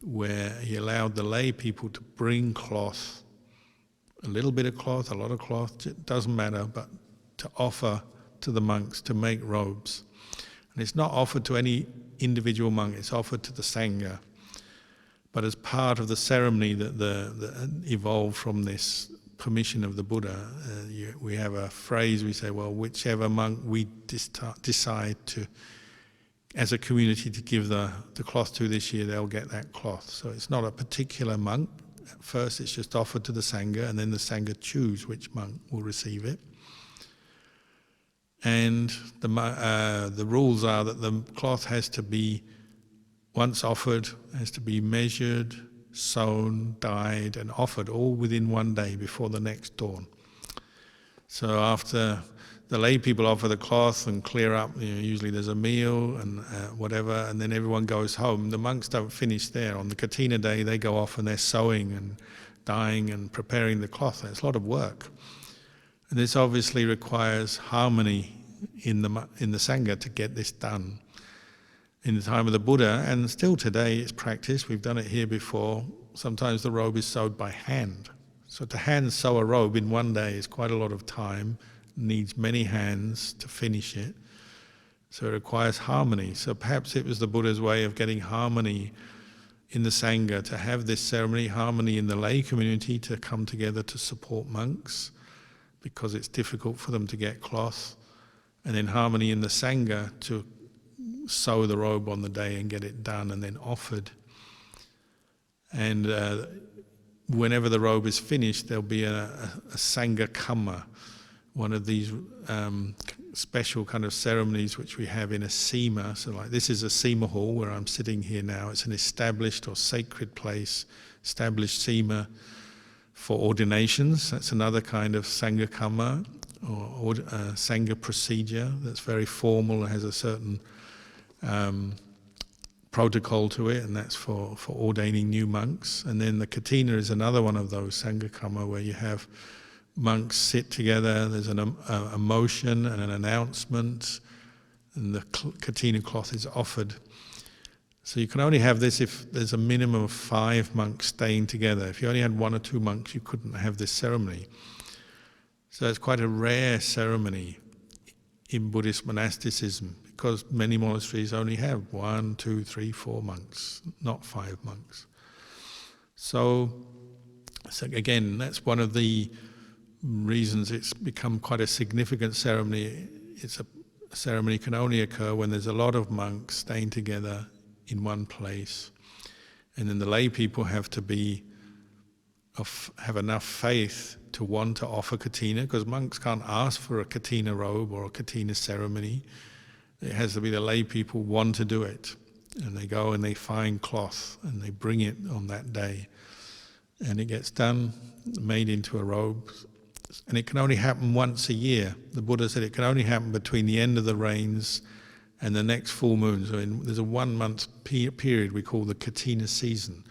where he allowed the lay people to bring cloth a little bit of cloth, a lot of cloth, it doesn't matter, but to offer to the monks to make robes. And it's not offered to any individual monk, it's offered to the Sangha. But as part of the ceremony that evolved from this permission of the Buddha, we have a phrase, we say, well, whichever monk we decide to, as a community, to give the cloth to this year, they'll get that cloth. So it's not a particular monk. At first it's just offered to the Sangha, and then the Sangha choose which monk will receive it. And the rules are that the cloth has to be, once offered, has to be measured, sewn, dyed and offered all within one day before the next dawn. So after the lay people offer the cloth and clear up, usually there's a meal and whatever, and then everyone goes home. The monks don't finish there. On the Kathina day they go off and they're sewing and dyeing and preparing the cloth. It's a lot of work. And this obviously requires harmony in the Sangha to get this done. In the time of the Buddha, and still today it's practiced, we've done it here before, sometimes the robe is sewed by hand. So to hand sew a robe in one day is quite a lot of time, needs many hands to finish it. So it requires harmony. So perhaps it was the Buddha's way of getting harmony in the Sangha, to have this ceremony, harmony in the lay community to come together to support monks, because it's difficult for them to get cloth, and then harmony in the Sangha to sew the robe on the day and get it done and then offered. And whenever the robe is finished, there'll be a Sangha Kamma, one of these special kind of ceremonies which we have in a sema. So like this is a sema hall where I'm sitting here now. It's an established or sacred place, established sema for ordinations. That's another kind of Sangha Kamma or Sangha procedure that's very formal and has a certain protocol to it, and that's for ordaining new monks. And then the Kathina is another one of those Sangha Kamma where you have monks sit together, there's a motion and an announcement, and the Kathina cloth is offered. So you can only have this if there's a minimum of 5 monks staying together. If you only had 1 or 2 monks, you couldn't have this ceremony. So it's quite a rare ceremony in Buddhist monasticism, because many monasteries only have 1, 2, 3, 4 monks, not 5 monks. So again, that's one of the reasons it's become quite a significant ceremony. It's a ceremony can only occur when there's a lot of monks staying together in one place, and then the lay people have to have enough faith to want to offer Kathina, because monks can't ask for a Kathina robe or a Kathina ceremony. It has to be the lay people want to do it, and they go and they find cloth and they bring it on that day, and it gets done, made into a robe. And it can only happen once a year. The Buddha said it can only happen between the end of the rains and the next full moon. So there's a 1-month period we call the Kathina season.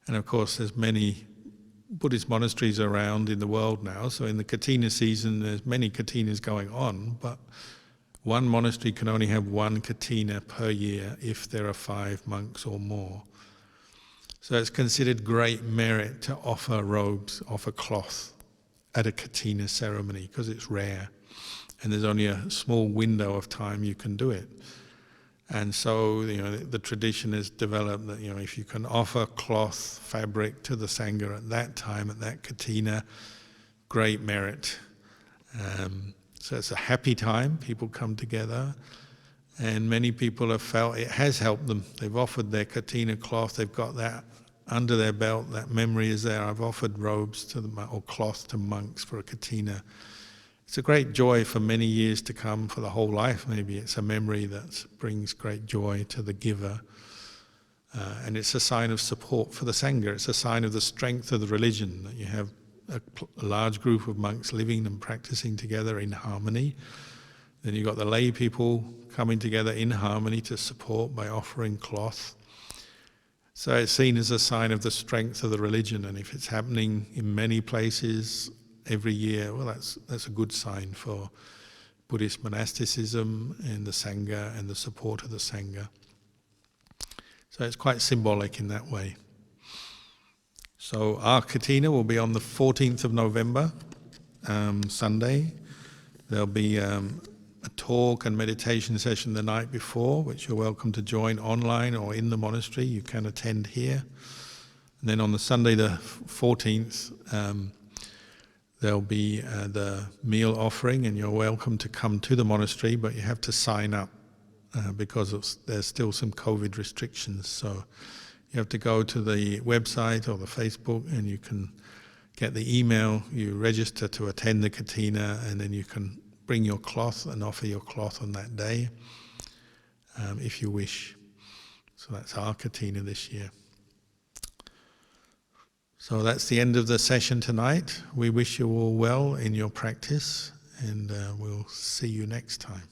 And of course there's many Buddhist monasteries around in the world now, so in the Kathina season there's many Kathinas going on, but one monastery can only have 1 Kathina per year if there are 5 monks or more. So it's considered great merit to offer robes, offer cloth at a Kathina ceremony, because it's rare and there's only a small window of time you can do it. And so the tradition has developed that if you can offer cloth, fabric to the Sangha at that time, at that Kathina, great merit. So it's a happy time, people come together, and many people have felt it has helped them. They've offered their Kathina cloth, they've got that under their belt, that memory is there. I've offered robes to or cloth to monks for a Kathina. It's a great joy for many years to come, for the whole life maybe. It's a memory that brings great joy to the giver. And it's a sign of support for the Sangha. It's a sign of the strength of the religion, that you have a large group of monks living and practicing together in harmony. Then you've got the lay people coming together in harmony to support by offering cloth. So it's seen as a sign of the strength of the religion, and if it's happening in many places every year, well, that's a good sign for Buddhist monasticism and the Sangha and the support of the Sangha. So it's quite symbolic in that way. So our Kathina will be on the 14th of November, Sunday. There'll be a talk and meditation session the night before, which you're welcome to join online or in the monastery. You can attend here. And then on the Sunday the 14th, there'll be the meal offering, and you're welcome to come to the monastery, but you have to sign up because there's still some COVID restrictions. So you have to go to the website or the Facebook, and you can get the email. You register to attend the Kathina, and then you can bring your cloth and offer your cloth on that day if you wish. So that's our Kathina this year. So that's the end of the session tonight. We wish you all well in your practice, and we'll see you next time.